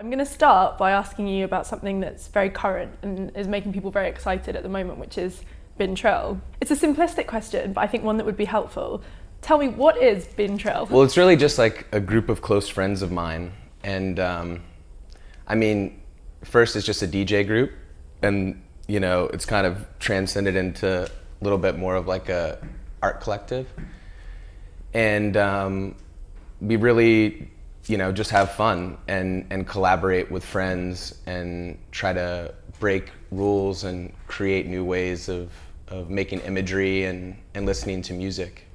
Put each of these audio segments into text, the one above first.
I'm going to start by asking you about something that's very current and is making people very excited at the moment, which is Bin Trill. It's a simplistic question, but I think one that would be helpful. Tell me, what is Bin Trill? Well, it's really just like a group of close friends of mine. And I mean, first it's just a DJ group, and you know, it's kind of transcended into a little bit more of like a art collective. And we really, you know, just have fun and collaborate with friends and try to break rules and create new ways of making imagery and listening to music.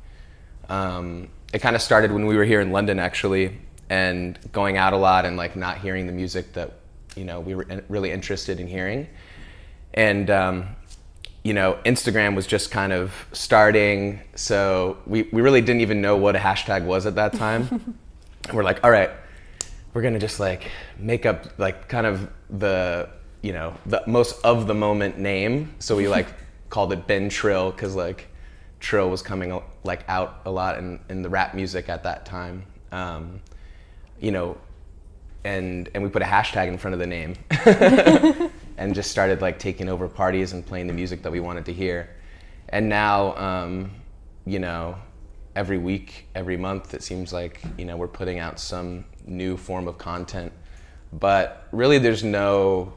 It kind of started when we were here in London, actually, and going out a lot and like not hearing the music that, you know, we were really interested in hearing. And you know, Instagram was just kind of starting, so we really didn't even know what a hashtag was at that time. And we're like, all right, we're gonna just like make up like kind of the, you know, the most of the moment name. So we like called it Bin Trill, because like trill was coming like out a lot in the rap music at that time. You know, and we put a hashtag in front of the name. And just started like taking over parties and playing the music that we wanted to hear. And now, you know, every week, every month, it seems like, you know, we're putting out some new form of content. But really there's no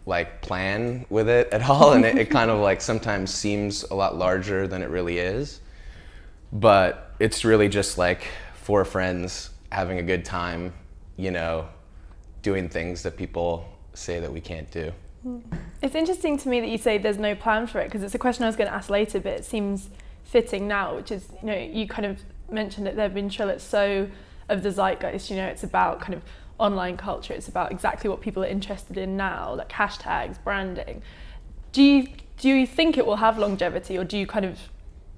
like plan with it at all. And it kind of like sometimes seems a lot larger than it really is. But it's really just like four friends having a good time, you know, doing things that people say that we can't do. It's interesting to me that you say there's no plan for it, because it's a question I was going to ask later, but it seems fitting now, which is, you know, you kind of mentioned it there, Bin Trill, it's so of the zeitgeist, you know, it's about kind of online culture, it's about exactly what people are interested in now, like hashtags, branding. Do you think it will have longevity, or do you kind of,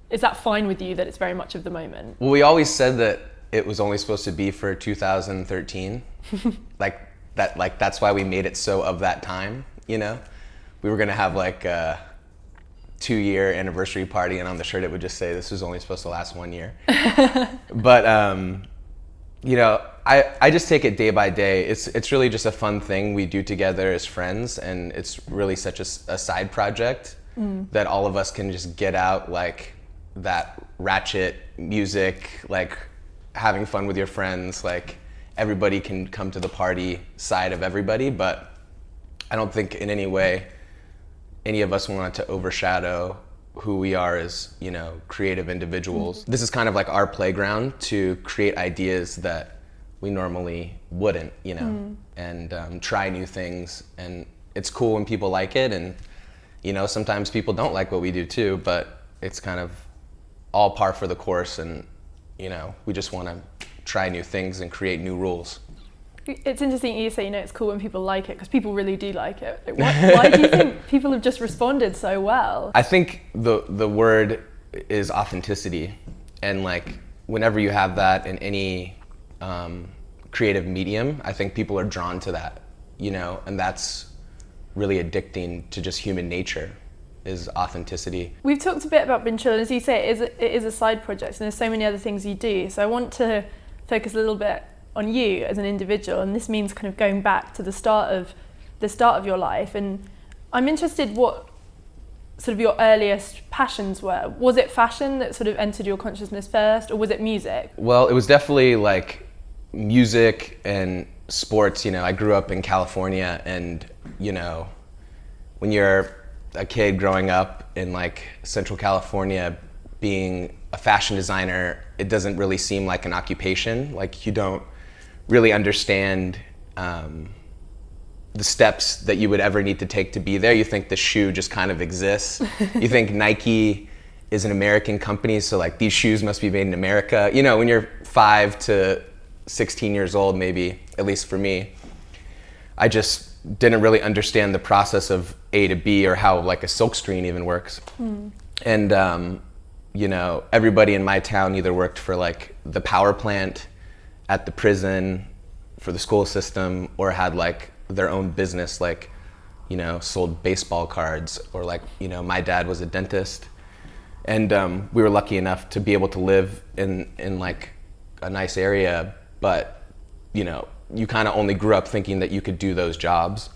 is that fine with you that it's very much of the moment? Well, we always said that it was only supposed to be for 2013. Like that's why we made it so of that time, you know? We were gonna have like a 2-year anniversary party, and on the shirt it would just say this was only supposed to last 1 year. But you know, I just take it day by day. It's really just a fun thing we do together as friends, and it's really such a side project that all of us can just get out like that ratchet music, like having fun with your friends, like everybody can come to the party side of everybody. But I don't think in any way any of us want to overshadow who we are as, you know, creative individuals. This is kind of like our playground to create ideas that we normally wouldn't, you know, and try new things. And it's cool when people like it, and, you know, sometimes people don't like what we do too, but it's kind of all par for the course, and, you know, we just want to try new things and create new rules. It's interesting you say, you know, it's cool when people like it, because people really do like it. Why do you think people have just responded so well? I think the word is authenticity, and like whenever you have that in any creative medium, I think people are drawn to that, you know, and that's really addicting to just human nature, is authenticity. We've talked a bit about Bin Trill, and as you say, it is a side project, and there's so many other things you do. So I want to focus a little bit on you as an individual, and this means kind of going back to the start of your life. And I'm interested what sort of your earliest passions were. Was it fashion that sort of entered your consciousness first, or was it music? Well, it was definitely like music and sports. You know, I grew up in California, and, you know, when you're a kid growing up in like Central California, being a fashion designer, it doesn't really seem like an occupation. Like, you don't really understand the steps that you would ever need to take to be there. You think the shoe just kind of exists. You think Nike is an American company, so like these shoes must be made in America. You know, when you're 5 to 16 years old, maybe, at least for me, I just didn't really understand the process of A to B, or how like a silkscreen even works. And you know, everybody in my town either worked for like the power plant, at the prison, for the school system, or had like their own business, like, you know, sold baseball cards, or like, you know, my dad was a dentist. And we were lucky enough to be able to live in like a nice area, but, you know, you kind of only grew up thinking that you could do those jobs.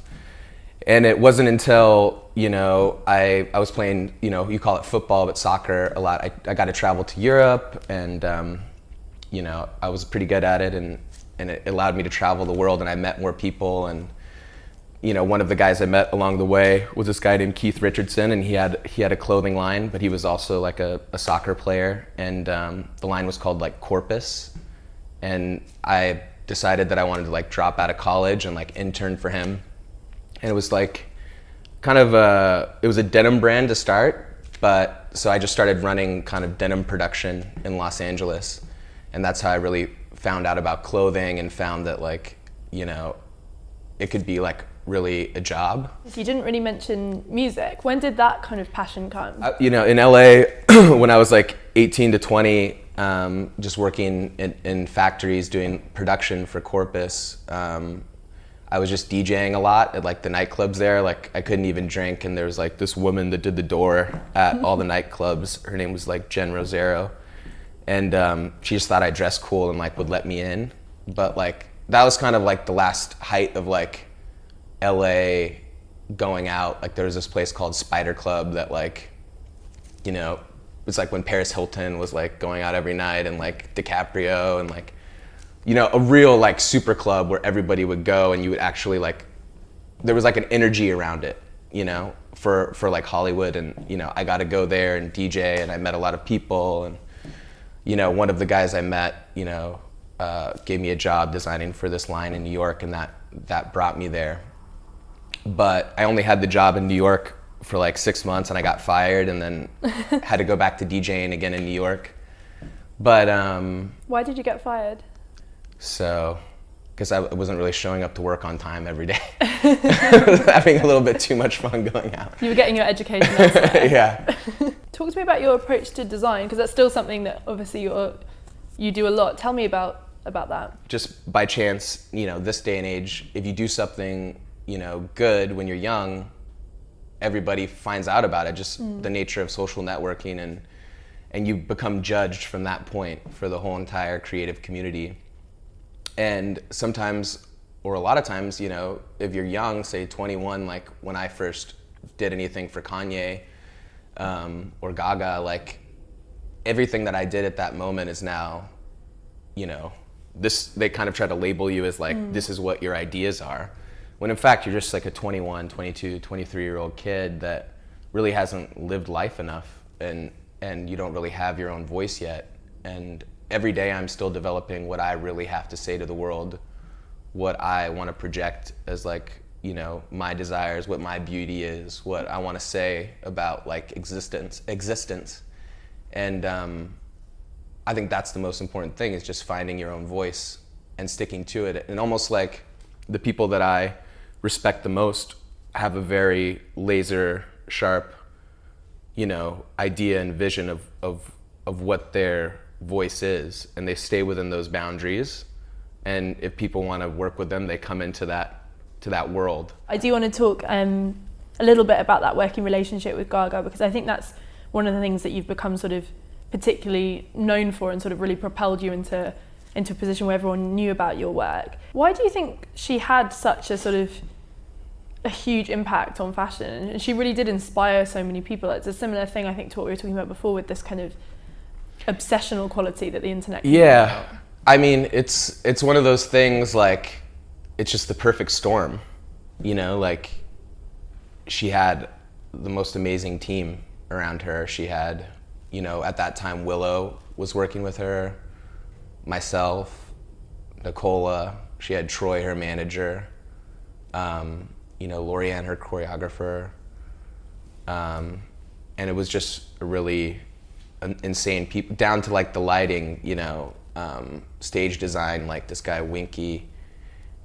And it wasn't until, I was playing, you call it football, but soccer a lot. I got to travel to Europe, and, I was pretty good at it, and it allowed me to travel the world, and I met more people. And, one of the guys I met along the way was this guy named Keith Richardson, and he had a clothing line, but he was also like a soccer player. And the line was called like Corpus. And I decided that I wanted to like drop out of college and like intern for him. And it was like it was a denim brand to start, but so I just started running kind of denim production in Los Angeles. And that's how I really found out about clothing and found that like, it could be like really a job. You didn't really mention music. When did that kind of passion come? In LA, when I was like 18 to 20, just working in factories doing production for Corpus, I was just DJing a lot at like the nightclubs there. Like I couldn't even drink, and there was like this woman that did the door at all the nightclubs. Her name was like Jen Rosero, and she just thought I dressed cool and like would let me in. But like that was kind of like the last height of like LA going out. Like there was this place called Spider Club that like, it was like when Paris Hilton was like going out every night, and like DiCaprio, and like, a real like super club where everybody would go, and you would actually like, there was like an energy around it, for like Hollywood. And, I got to go there and DJ, and I met a lot of people. And, one of the guys I met, gave me a job designing for this line in New York, and that brought me there. But I only had the job in New York for like 6 months, and I got fired, and then had to go back to DJing again in New York. But why did you get fired? So, because I wasn't really showing up to work on time every day. I was having a little bit too much fun going out. You were getting your education elsewhere. Yeah. Talk to me about your approach to design, because that's still something that obviously you do a lot. Tell me about that. Just by chance, this day and age, if you do something, good when you're young, everybody finds out about it. Just the nature of social networking, and you become judged from that point for the whole entire creative community. And sometimes, or a lot of times, if you're young, say 21, like when I first did anything for Kanye or Gaga, like everything that I did at that moment is now, they kind of try to label you as like, this is what your ideas are. When in fact, you're just like a 21, 22, 23-year-old kid that really hasn't lived life enough, and you don't really have your own voice yet. And every day I'm still developing what I really have to say to the world, what I want to project as like, my desires, what my beauty is, what I want to say about like existence. And I think that's the most important thing, is just finding your own voice and sticking to it. And almost like the people that I respect the most have a very laser sharp, idea and vision of what their voice is, and they stay within those boundaries. And if people want to work with them, they come into that world. I do want to talk a little bit about that working relationship with Gaga, because I think that's one of the things that you've become sort of particularly known for, and sort of really propelled you into a position where everyone knew about your work. Why do you think she had such a sort of a huge impact on fashion? And she really did inspire so many people. It's a similar thing, I think, to what we were talking about before, with this kind of obsessional quality that the internet can Yeah. I mean, it's one of those things, like, it's just the perfect storm, like she had the most amazing team around her. She had, at that time, Willow was working with her, myself, Nicola, she had Troy, her manager, Lorianne, her choreographer, and it was just a really insane people, down to like the lighting, stage design, like this guy Winky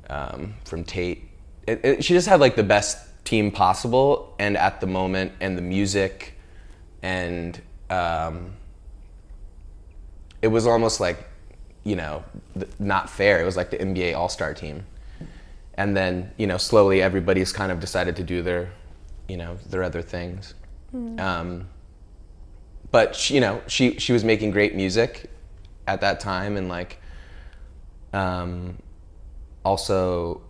from Tate. She just had like the best team possible, and at the moment, and the music, and it was almost like, not fair. It was like the NBA All-Star team. And then, slowly everybody's kind of decided to do their other things. But she was making great music at that time, and like, also,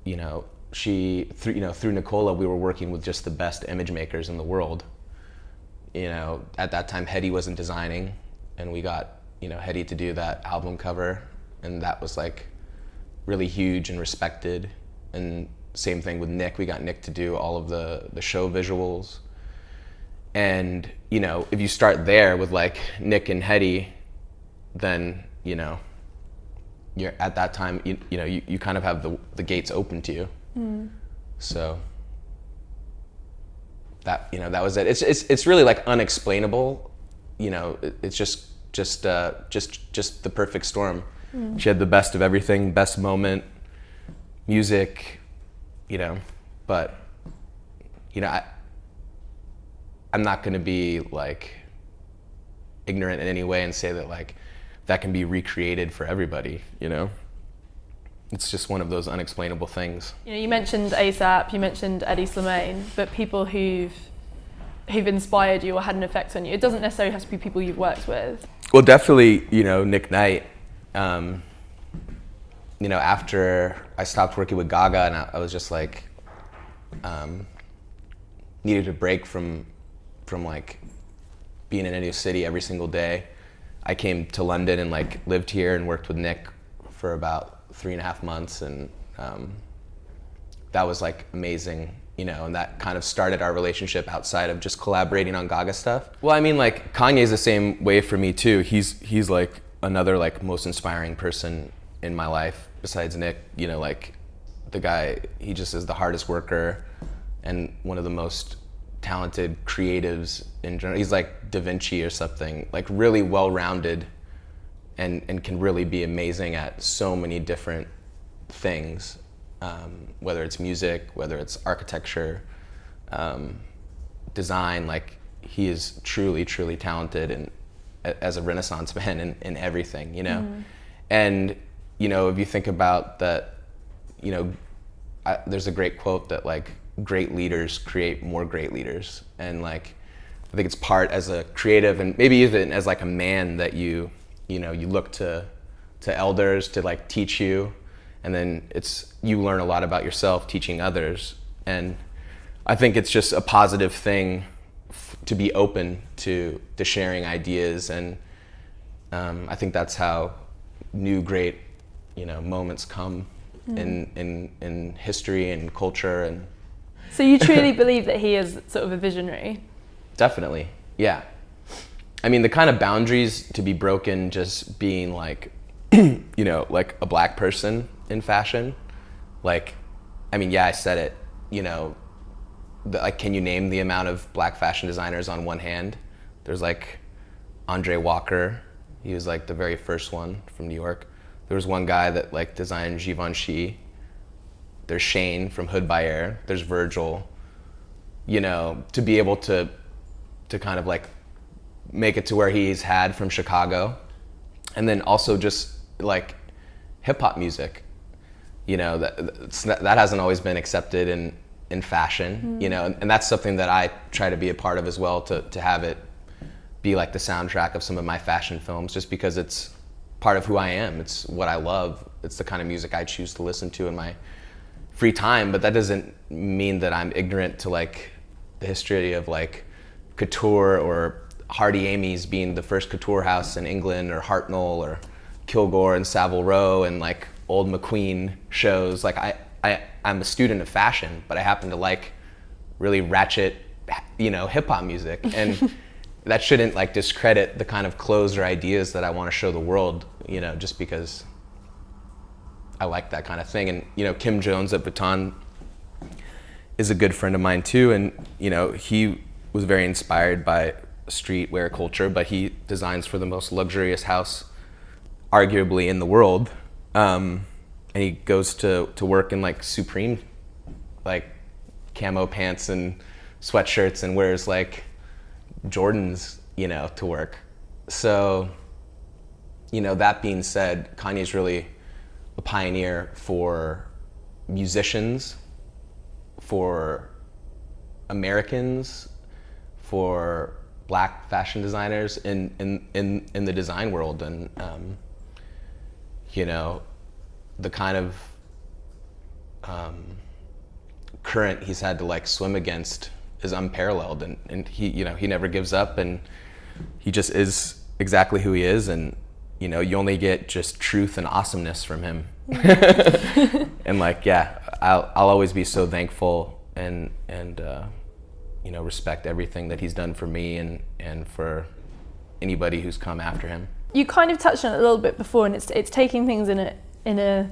you know, through Nicola, we were working with just the best image makers in the world. You know, at that time, Hedy wasn't designing, and we got, you know, Hedy to do that album cover, and that was like really huge and respected. And same thing with Nick. We got Nick to do all of the show visuals. And, you know, if you start there with like Nick and Hedy, then, you know, you're at that time, you know, you kind of have the gates open to you. So that, you know, that was it. It's really like unexplainable. You know, it's just the perfect storm. She had the best of everything, best moment, music, you know, but, you know, I'm not going to be like ignorant in any way and say that like that can be recreated for everybody, you know? It's just one of those unexplainable things. You know, you mentioned ASAP, you mentioned Eddie Slimane, but people who've inspired you or had an effect on you, it doesn't necessarily have to be people you've worked with. Well, definitely, you know, Nick Knight. You know, after I stopped working with Gaga and I was just like, needed a break from like being in a new city every single day. I came to London and like lived here and worked with Nick for about 3.5 months, and that was like amazing, you know, and that kind of started our relationship outside of just collaborating on Gaga stuff. Well, I mean, like Kanye's the same way for me too. He's like another like most inspiring person in my life besides Nick. You know, like the guy, he just is the hardest worker and one of the most talented creatives in general. He's like Da Vinci or something, like really well-rounded and can really be amazing at so many different things, whether it's music, whether it's architecture, design. Like he is truly, truly talented and as a Renaissance man in everything, you know? And, you know, if you think about that, you know, there's a great quote that like, great leaders create more great leaders. And like, I think it's part as a creative and maybe even as like a man that you look to elders to like teach you, and then you learn a lot about yourself teaching others. And I think it's just a positive thing to be open to sharing ideas. And I think that's how new great, you know, moments come in history and culture. And so you truly believe that he is sort of a visionary? Definitely, yeah. I mean, the kind of boundaries to be broken just being like, you know, like a black person in fashion. Like, I mean, yeah, I said it, you know, like, can you name the amount of black fashion designers on one hand? There's like Andre Walker. He was like the very first one from New York. There was one guy that like designed Givenchy. There's Shane from Hood by Air. There's Virgil. You know, to be able to kind of like make it to where he's had from Chicago. And then also just like hip hop music, you know, that hasn't always been accepted in fashion, you know, and that's something that I try to be a part of as well, to have it be like the soundtrack of some of my fashion films, just because it's part of who I am. It's what I love. It's the kind of music I choose to listen to in my free time, but that doesn't mean that I'm ignorant to like the history of like couture, or Hardy Amy's being the first couture house in England, or Hartnell or Kilgore and Savile Row and like old McQueen shows. Like I'm a student of fashion, but I happen to like really ratchet, you know, hip hop music, and that shouldn't like discredit the kind of clothes or ideas that I want to show the world, you know, just because I like that kind of thing. And, you know, Kim Jones at Vuitton is a good friend of mine too. And, you know, he was very inspired by streetwear culture, but he designs for the most luxurious house arguably in the world. And he goes to work in like Supreme, like camo pants and sweatshirts, and wears like Jordans, you know, to work. So, you know, that being said, Kanye's really a pioneer for musicians, for Americans, for black fashion designers in the design world. And you know, the kind of current he's had to like swim against is unparalleled, and he, you know, he never gives up, and he just is exactly who he is, and you know, you only get just truth and awesomeness from him. And like, yeah, I'll always be so thankful and you know, respect everything that he's done for me and for anybody who's come after him. You kind of touched on it a little bit before, and it's taking things in a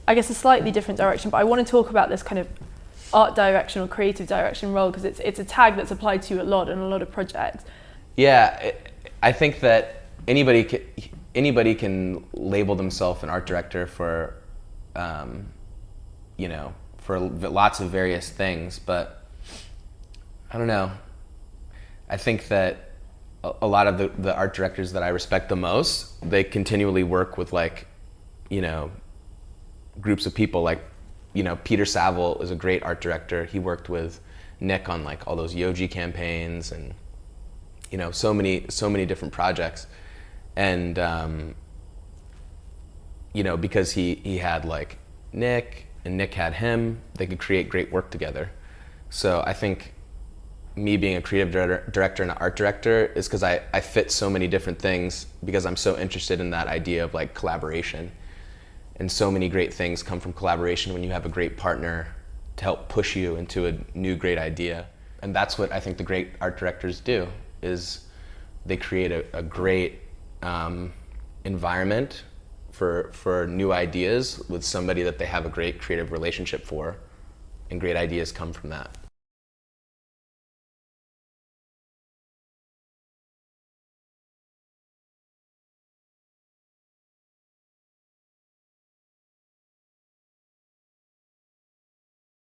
I guess a slightly different direction, but I want to talk about this kind of art direction or creative direction role, because it's a tag that's applied to you a lot in a lot of projects. Yeah, I think that anybody can label themselves an art director for, you know, for lots of various things, but I don't know. I think that a lot of the art directors that I respect the most, they continually work with, like, you know, groups of people. Like, you know, Peter Saville is a great art director. He worked with Nick on like all those Yoji campaigns and, you know, so many different projects. And, you know, because he had like Nick and Nick had him, they could create great work together. So I think me being a creative director and an art director is because I fit so many different things, because I'm so interested in that idea of like collaboration. And so many great things come from collaboration when you have a great partner to help push you into a new great idea. And that's what I think the great art directors do, is they create a great environment for new ideas with somebody that they have a great creative relationship for, and great ideas come from that.